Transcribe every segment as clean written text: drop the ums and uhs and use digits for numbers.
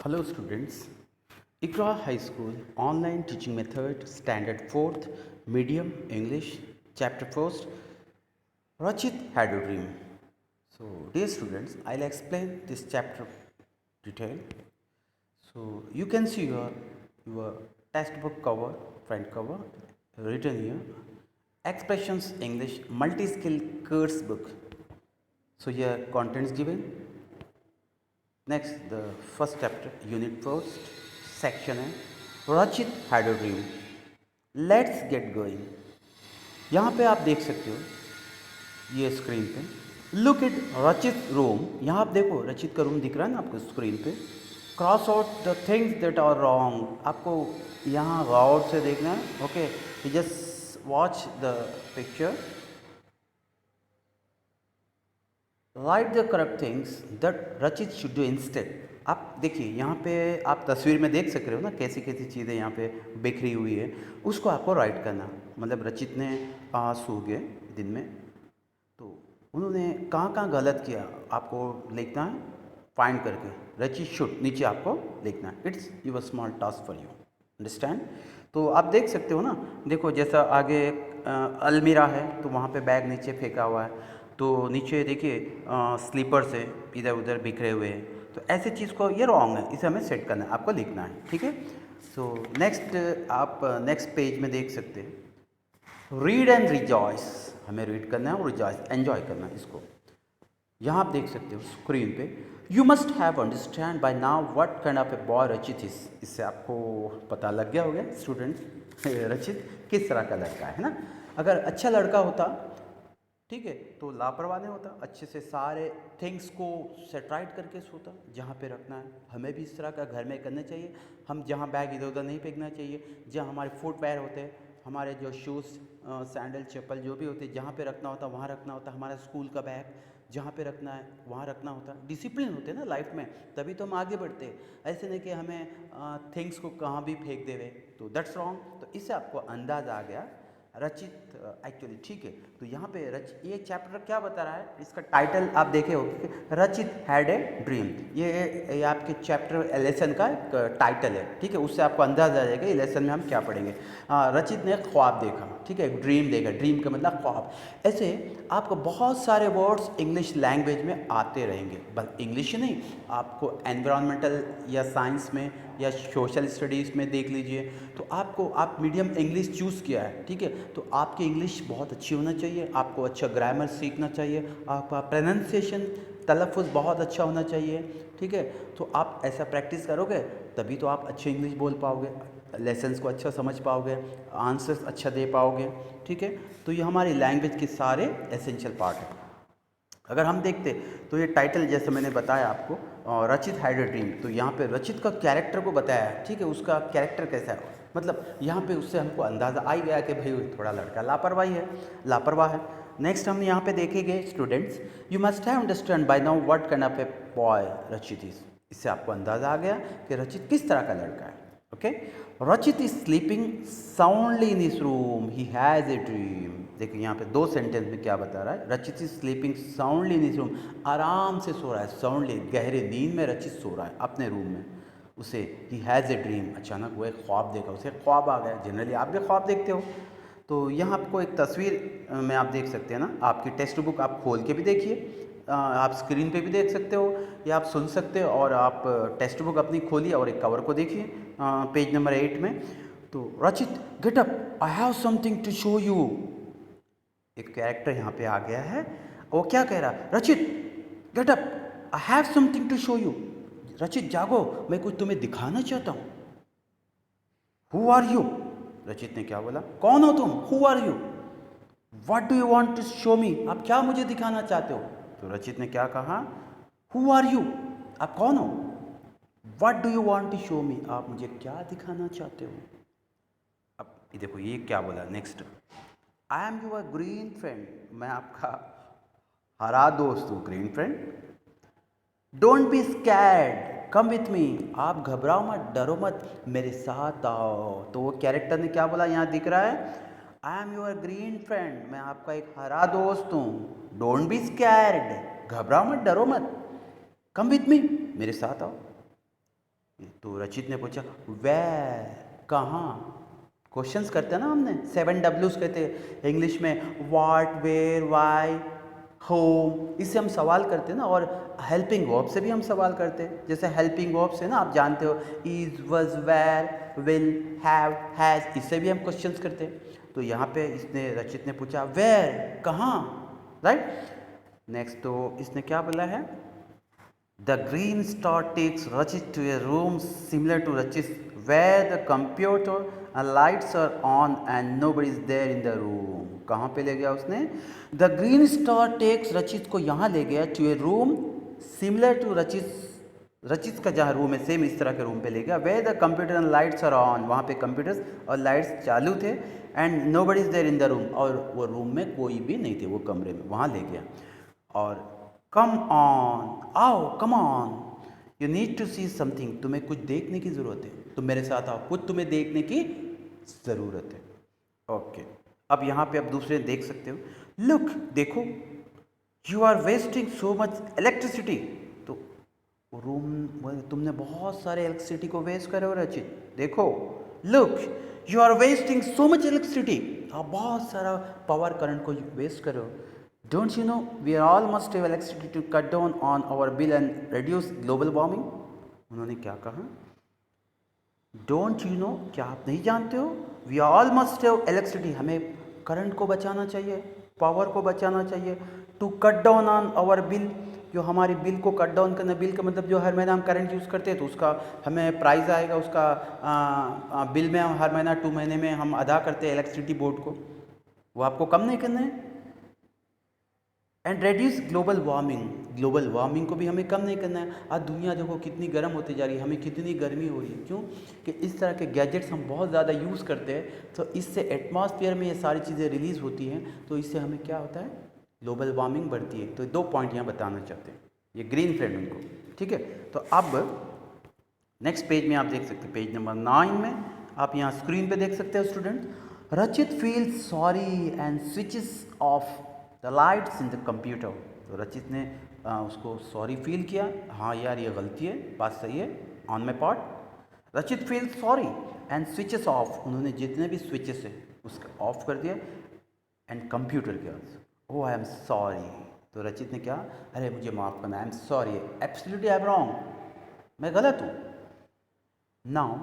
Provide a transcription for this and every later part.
Hello students, Ikra High School Online Teaching Method Standard 4th Medium English Chapter 1st Rachit had a dream. So dear students, I'll explain this chapter detail. So you can see your textbook cover, front cover written here Expressions English Multi-Skill Course Book. So here contents given. Next, the first chapter, unit first, section है रचित had a dream. Let's get going. यहाँ पे आप देख सकते हो ये screen पे लुक एट रचित रूम. यहाँ आप देखो रचित का रूम दिख रहा है ना आपको स्क्रीन पे. Cross out the things that are wrong. आपको यहाँ गौर से देखना है. Okay, just watch the picture. Write the correct things that Rachit should do instead. आप देखिए यहाँ पे आप तस्वीर में देख सक रहे हो ना कैसी कैसी चीज़ें यहाँ पे बिखरी हुई है. उसको आपको राइट करना. मतलब रचित ने सो गए दिन में तो उन्होंने कहाँ गलत किया आपको लिखना है फाइंड करके. रचित शुड नीचे आपको लिखना है. It's your small task for you. Understand. तो आप देख सकते हो ना. देखो जैसा आगे अलमीरा है तो वहाँ पे बैग नीचे फेंका हुआ है. तो नीचे देखिए स्लीपर्स है इधर उधर बिखरे हुए हैं. तो ऐसे चीज़ को ये रॉन्ग है, इसे हमें सेट करना है, आपको लिखना है. ठीक है. सो नेक्स्ट आप नेक्स्ट पेज में देख सकते हैं रीड एंड रिजॉइस. हमें रीड करना है और रिजॉइस एंजॉय करना है इसको. यहाँ आप देख सकते हो स्क्रीन पे you must have understand by now what kind of a boy रचित इज. इससे आपको पता लग गया होगा स्टूडेंट रचित किस तरह का लड़का है ना. अगर अच्छा लड़का होता ठीक है तो लापरवाह नहीं होता, अच्छे से सारे थिंग्स को सेटराइट करके सोता जहाँ पे रखना है. हमें भी इस तरह का घर में करना चाहिए. हम जहाँ बैग इधर उधर नहीं फेंकना चाहिए. जहाँ हमारे फुटवेयर होते हैं, हमारे जो शूज़ सैंडल चप्पल जो भी होते हैं जहाँ पे रखना होता है वहाँ रखना होता है. हमारा स्कूल का बैग जहाँ पे रखना है वहाँ रखना होता है. डिसिप्लिन होते हैं ना लाइफ में, तभी तो हम आगे बढ़ते हैं. ऐसे नहीं कि हमें थिंग्स को कहाँ भी फेंक देवे, तो दैट्स रॉन्ग. तो इससे आपको अंदाज़ आ गया रचित एक्चुअली ठीक है. तो यहाँ पे ये चैप्टर क्या बता रहा है, इसका टाइटल आप देखे हो रचित हैड ए ड्रीम. ये आपके चैप्टर लेसन का एक टाइटल है. ठीक है, उससे आपको अंदाज़ा आ जाएगा ये लेसन में हम क्या पढ़ेंगे. रचित ने ख्वाब देखा. ठीक है, ड्रीम देखा. ड्रीम का मतलब ख्वाब. ऐसे आपको बहुत सारे वर्ड्स इंग्लिश लैंग्वेज में आते रहेंगे. बस इंग्लिश ही नहीं, आपको एनवायरमेंटल या साइंस में या सोशल स्टडीज़ में देख लीजिए. तो आपको आप मीडियम इंग्लिश चूज़ किया है. ठीक है, तो आपकी इंग्लिश बहुत अच्छी होना चाहिए. आपको अच्छा ग्रामर सीखना चाहिए. आपका प्रोनाउंसिएशन तलफ़ुज़ बहुत अच्छा होना चाहिए. ठीक है, तो आप ऐसा प्रैक्टिस करोगे तभी तो आप अच्छी इंग्लिश बोल पाओगे, लेसन्स को अच्छा समझ पाओगे, आंसर्स अच्छा दे पाओगे. ठीक है, तो ये हमारी लैंग्वेज के सारे एसेंशियल पार्ट हैं. अगर हम देखते तो ये टाइटल जैसे मैंने बताया आपको रचित हैड अ ड्रीम. तो यहाँ पे रचित का कैरेक्टर को बताया है. ठीक है, उसका कैरेक्टर कैसा है, मतलब यहाँ पे उससे हमको अंदाज़ा आ ही गया कि भाई थोड़ा लड़का लापरवाह है. नेक्स्ट हम यहाँ पे देखेंगे students you must have understand by now what kind of a boy रचित इज. इससे आपको अंदाज़ा आ गया कि रचित किस तरह का लड़का है. ओके, रचित is sleeping soundly in his room, he has a dream. देखिए यहाँ पे दो सेंटेंस में क्या बता रहा है. रचित is sleeping soundly in his room, आराम से सो रहा है. साउंडली गहरे नींद में रचित सो रहा है अपने रूम में. उसे ही हैज़ ए ड्रीम, अचानक वो एक ख्वाब देखा, उसे ख्वाब आ गया. जनरली आप भी ख्वाब देखते हो. तो यहाँ आपको एक तस्वीर में आप देख सकते हैं ना. आपकी टेक्स्ट बुक आप खोल के भी देखिए, आप स्क्रीन पे भी देख सकते हो या आप सुन सकते हो. और आप टेक्स्ट बुक अपनी खोलिए और एक कवर को देखिए पेज नंबर 8 में. तो Rachit get up, I have something to show you. एक कैरेक्टर यहाँ पे आ गया है. वो क्या कह रहा, Rachit get up, I have something to show you. Rachit जागो, मैं कुछ तुम्हें दिखाना चाहता हूँ. Who are you. रचित ने क्या बोला, कौन हो तुम, who are you. What do you want to show me, आप क्या मुझे दिखाना चाहते हो. तो रचित ने क्या कहा, हु आर यू, आप कौन हो. What do you want to show me, आप मुझे क्या दिखाना चाहते हो. अब ये देखो ये क्या बोला next, I am your green friend, मैं आपका हरा दोस्त हूँ. Green friend. Don't be scared, come with me, आप घबराओ मत, डरो मत, मेरे साथ आओ. तो वो कैरेक्टर ने क्या बोला यहाँ दिख रहा है, I am your green friend, मैं आपका एक हरा दोस्त हूँ. डोंट बी स्कैर्ड, घबराओ मत, डरो मत, कम विथ मी, मेरे साथ आओ. तो रचित ने पूछा वेयर, कहाँ। क्वेश्चंस करते हैं ना हमने, 7 Ws कहते हैं इंग्लिश में, व्हाट, वेयर, व्हाई, होम, इससे हम सवाल करते हैं ना। और हेल्पिंग वर्ब से भी हम सवाल करते हैं, जैसे हेल्पिंग वर्ब से ना आप जानते हो, इज, वज, वेयर, विल, हैव, हैज, इससे भी हम क्वेश्चंस करते हैं। तो यहाँ पे इसने, रचित ने पूछा वेयर, कहाँ, राइट। नेक्स्ट तो इसने क्या बोला है, the green star takes Rachit to a room similar to Rachit where the computer and lights are on and nobody is there in the room। कहाँ पे ले गया उसने, द ग्रीन स्टार टेक्स रचित को यहाँ ले गया to a room similar to Rachit, Rachit का जहाँ रूम है सेम इस तरह के रूम पे ले गया, where the computer and lights are on, वहाँ पे कंप्यूटर्स और लाइट्स चालू थे, and nobody is there in the room, और वो रूम में कोई भी नहीं थे, वो कमरे में, वहाँ ले गया। और कम ऑन, आओ, come on, you need to see something, तुम्हें कुछ देखने की ज़रूरत है, तुम मेरे साथ आओ, कुछ तुम्हें देखने की ज़रूरत है। ओके, अब यहाँ पे आप दूसरे देख सकते हो, लुक, देखो, you are wasting so much electricity, तो रूम, तुमने बहुत सारे इलेक्ट्रिसिटी को वेस्ट करे हो रचित, देखो, look, you are wasting so much electricity, आप बहुत सारा पावर करंट को वेस्ट करे हो। Don't you know we are all must have electricity to cut down on our bill and reduce global warming? उन्होंने क्या कहा, डोंट यू नो, क्या आप नहीं जानते हो, we all must have electricity, हमें करंट को बचाना चाहिए, पावर को बचाना चाहिए, to cut down on our bill, जो हमारी बिल को कट डाउन करना, बिल का मतलब जो हर महीना हम करंट यूज़ करते हैं तो उसका हमें प्राइस आएगा, उसका बिल में हम हर महीना 2 महीने में हम अदा करते हैं इलेक्ट्रिसिटी बोर्ड को, वो आपको कम नहीं करना है। And reduce global warming, global warming को भी हमें कम नहीं करना है। आज दुनिया देखो कितनी गर्म होती जा रही है, हमें कितनी गर्मी हो रही है, क्यों कि इस तरह के गैजेट्स हम बहुत ज़्यादा यूज़ करते हैं, तो इससे एटमॉस्फेयर में ये सारी चीज़ें रिलीज़ होती हैं, तो इससे हमें क्या होता है, ग्लोबल वार्मिंग बढ़ती है। तो 2 पॉइंट यहाँ बताना चाहते हैं ये ग्रीन फ्रेंड उनको, ठीक है। तो अब नेक्स्ट पेज में आप देख सकते हैं, पेज नंबर 9 में आप यहाँ स्क्रीन पे देख सकते हो स्टूडेंट, रचित feels sorry and switches of the lights in the computer. तो रचित ने उसको सॉरी फील किया, हाँ यार ये गलती है, बात सही है, ऑन माई पार्ट। रचित feel sorry and switches of, उन्होंने जितने भी स्विचेस है उसके ऑफ कर दिया, एंड कंप्यूटर के ओ आई एम सॉरी। तो रचित ने क्या, अरे मुझे माफ़ करना, I am sorry, absolutely I am wrong, मैं गलत हूँ। Now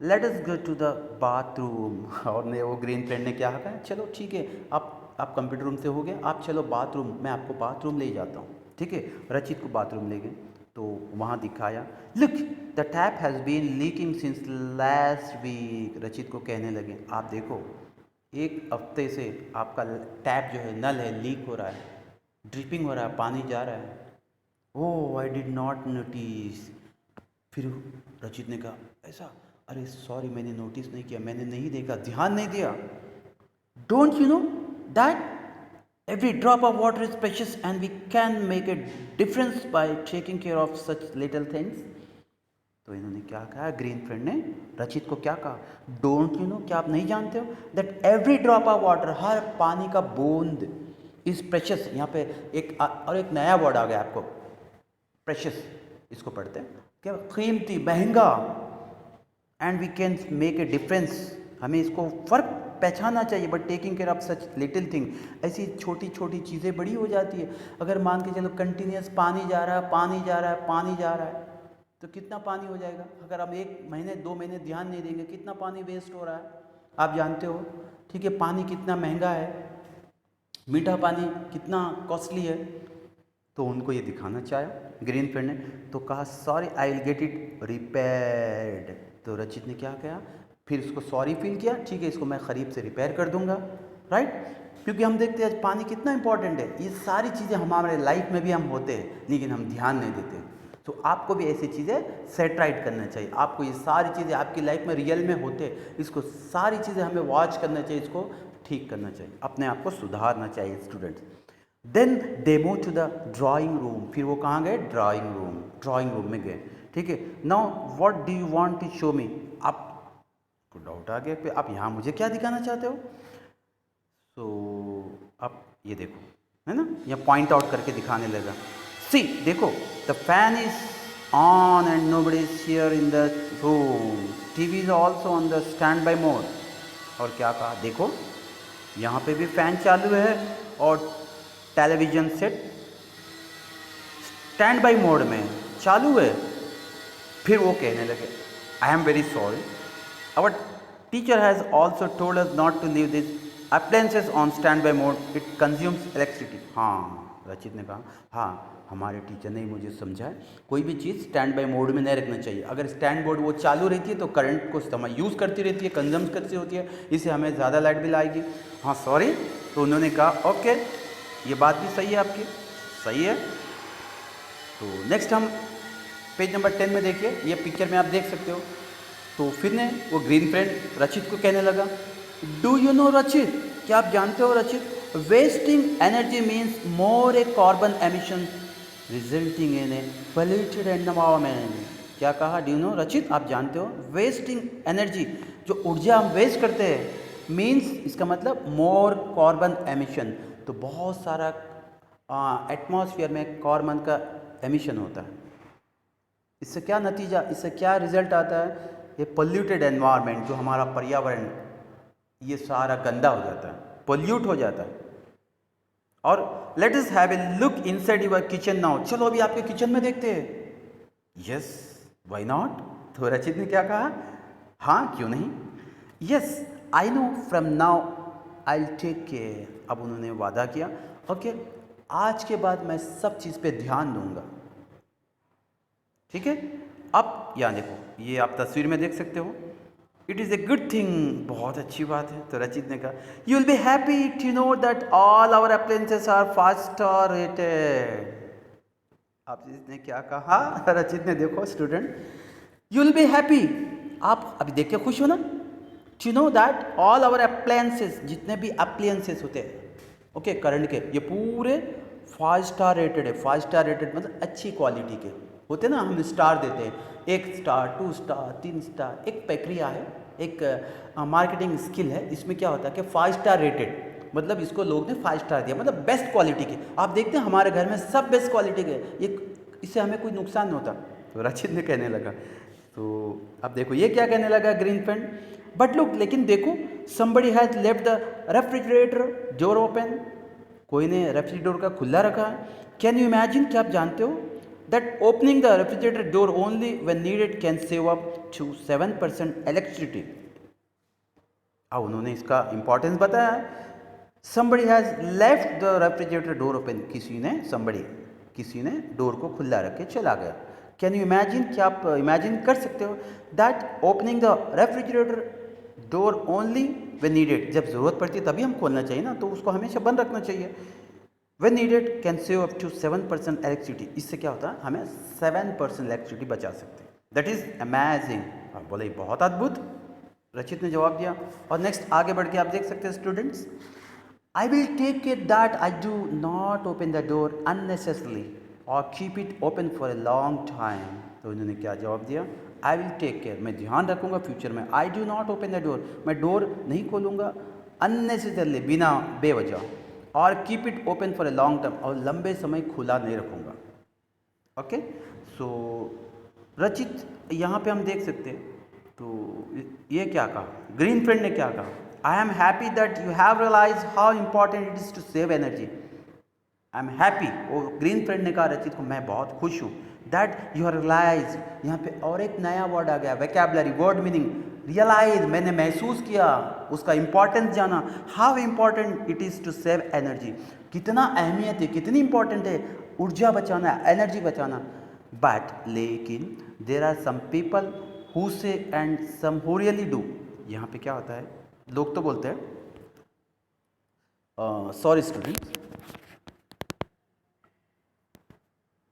let us go to the bathroom. और ने वो ग्रीन फ्रेंड ने क्या कहा, चलो ठीक है, आप कंप्यूटर रूम से हो गए, आप चलो बाथरूम, मैं आपको बाथरूम ले जाता हूँ, ठीक है। रचित को बाथरूम ले गए, तो वहाँ दिखाया, look the tap has been leaking since last week. Rachit को कहने लगे, आप देखो 1 हफ्ते से आपका टैप जो है, नल है, लीक हो रहा है, ड्रिपिंग हो रहा है, पानी जा रहा है। ओह आई डिड नॉट नोटिस। फिर रचित ने कहा, ऐसा, अरे सॉरी मैंने नोटिस नहीं किया, मैंने नहीं देखा, ध्यान नहीं दिया। Don't you know that every drop of water is precious and we can make a difference by taking care of such little things। तो इन्होंने क्या कहा, ग्रीन फ्रेंड ने रचित को क्या कहा, डोंट यू नो, क्या आप नहीं जानते हो, that every drop of water, हर पानी का बूंद, इज प्रेशियस। यहाँ पे एक नया वर्ड आ गया आपको, प्रेशियस, इसको पढ़ते हैं क्या, कीमती, महंगा, and we can make a difference, हमें इसको फ़र्क पहचानना चाहिए, but taking care of such little thing, ऐसी छोटी छोटी चीज़ें बड़ी हो जाती है। अगर मान के चलो कंटिन्यूस पानी जा रहा है, पानी जा रहा है, पानी जा रहा है, तो कितना पानी हो जाएगा। अगर हम 1 महीने 2 महीने ध्यान नहीं देंगे, कितना पानी वेस्ट हो रहा है, आप जानते हो, ठीक है। पानी कितना महंगा है, मीठा पानी कितना कॉस्टली है, तो उनको ये दिखाना चाहा ग्रीन फ्रेंड ने, तो कहा sorry I will get it repaired. तो रचित ने क्या किया, फिर उसको सॉरी फील किया, ठीक है इसको मैं ख़रीब से रिपेयर कर दूंगा, राइट। क्योंकि हम देखते हैं पानी कितना इंपॉर्टेंट है, ये सारी चीज़ें हमारे लाइफ में भी हम होते हैं, लेकिन हम ध्यान नहीं देते। तो आपको भी ऐसी चीज़ें सेट राइट करना चाहिए, आपको ये सारी चीज़ें आपकी लाइफ में रियल में होते हैं, इसको सारी चीज़ें हमें वॉच करना चाहिए, इसको ठीक करना चाहिए, अपने आप को सुधारना चाहिए students. Then they move to the drawing room, फिर वो कहाँ गए, ड्राइंग रूम में गए, ठीक है। Now what do you want to show me, आप को डाउट आ गया कि आप यहाँ मुझे क्या दिखाना चाहते हो। सो आप ये देखो, है ना, यहाँ पॉइंट आउट करके दिखाने लगा, सी देखो the fan is on and nobody is here in the room. TV is also on the standby mode. और क्या कहा, देखो यहाँ पे भी फैन चालू है और television set stand by mode में चालू है। फिर वो कहने लगे, I am very sorry, our teacher has also told us not to leave this appliances on stand by mode, it consumes electricity. हाँ, रचित ने कहा, हाँ हमारे टीचर ने मुझे समझाया कोई भी चीज़ स्टैंड बाई मोड में नहीं रखना चाहिए। अगर स्टैंड बोर्ड वो चालू रहती है तो करंट को समय यूज़ करती रहती है, कंज्यूम करती होती है, इससे हमें ज़्यादा लाइट बिल आएगी। हाँ सॉरी। तो उन्होंने कहा ओके, ये बात भी सही है आपकी, सही है। तो नेक्स्ट हम पेज नंबर 10 में देखिए, ये पिक्चर में आप देख सकते हो। तो फिर ने वो ग्रीन फ्रेंड रचित को कहने लगा, डू यू नो रचित, क्या आप जानते हो रचित, wasting energy means more A carbon emission resulting in A polluted environment. क्या कहा, डू यू नो रचित, आप जानते हो वेस्टिंग एनर्जी, जो ऊर्जा हम वेस्ट करते हैं, मीन्स इसका मतलब मोर कार्बन एमिशन। तो बहुत सारा एटमॉस्फेयर में कार्बन का एमिशन होता है। इससे क्या नतीजा, इससे क्या रिजल्ट आता है, ये पोल्यूटेड एनवायरनमेंट, जो हमारा पर्यावरण ये सारा गंदा हो जाता है, पोल्यूट हो जाता है। और let us have a look inside your kitchen now, चलो अभी आपके किचन में देखते हैं। Yes, why not. तो रचित ने क्या कहा, हाँ क्यों नहीं, yes I know from now I will take care. अब उन्होंने वादा किया, ओके आज के बाद मैं सब चीज़ पे ध्यान दूंगा, ठीक है। अब यहाँ देखो, ये आप तस्वीर में देख सकते हो, it is a good thing, बहुत अच्छी बात है। तो रचित ने कहा, you will be happy to know that all our appliances are 5 star rated. आप ने क्या कहा, रचित ने, देखो student, you will be happy, आप अभी देख के खुश हो ना, to know that all our appliances, जितने भी अप्लायंसेस होते हैं ओके करंट के, ये पूरे 5 स्टार रेटेड है। 5 स्टार रेटेड मतलब अच्छी क्वालिटी के होते ना, हम स्टार देते हैं, 1 स्टार 2 स्टार 3 स्टार। एक प्रक्रिया है, एक मार्केटिंग स्किल है, इसमें क्या होता है कि 5 स्टार रेटेड मतलब इसको लोग ने 5 स्टार दिया, मतलब बेस्ट क्वालिटी के। आप देखते हैं हमारे घर में सब बेस्ट क्वालिटी के, ये इससे हमें कोई नुकसान नहीं होता। तो रचित ने कहने लगा, तो अब देखो ये क्या कहने लगा ग्रीन फ्रेंड, बट लुक, लेकिन देखो, somebody has left the refrigerator door open, कोई ने रेफ्रिजरेटर का खुला रखा है। कैन यू इमेजिन, क्या आप जानते हो, that opening the refrigerator door only when needed can save up to 7% electricity। अब उन्होंने इसका इंपॉर्टेंस बताया, somebody has left the refrigerator door open, किसी ने डोर को खुला रख के चला गया। कैन यू इमेजिन, क्या आप इमेजिन कर सकते हो, that opening the refrigerator door only when needed, जब ज़रूरत पड़ती है तभी हम खोलना चाहिए ना, तो उसको हमेशा बंद रखना चाहिए। When needed can save up to 7% electricity, इससे क्या होता है, हमें 7% इलेक्ट्रिसिटी बचा सकते हैं। That is amazing. आप बोले बहुत अद्भुत, रचित ने जवाब दिया। और नेक्स्ट आगे बढ़ के आप देख सकते हैं students, I will take care that I do not open the door unnecessarily or keep it open for a long time। तो इन्होंने क्या जवाब दिया, I will take care, मैं ध्यान रखूंगा फ्यूचर में, I do not open the door, मैं डोर नहीं खोलूंगा unnecessarily, बिना बेवजह, और keep it open for a long term, और लंबे समय खुला नहीं रखूंगा। ओके, सो रचित यहाँ पे हम देख सकते हैं, तो ये क्या कहा, ग्रीन फ्रेंड ने क्या कहा, I am happy that you have realized how important it is to save energy। I am happy, और ग्रीन फ्रेंड ने कहा रचित को, मैं बहुत खुश हूँ, that you have realized, यहाँ पे और एक नया वर्ड आ गया, vocabulary, वर्ड मीनिंग, रियलाइज, मैंने महसूस किया, उसका इंपॉर्टेंस जाना, how important it is to save energy, कितना अहमियत है, कितनी इंपॉर्टेंट है ऊर्जा बचाना, एनर्जी बचाना। बट लेकिन there are some people who say and some who really do, यहाँ पे क्या होता है, लोग तो बोलते हैं, सॉरी स्टूडेंट,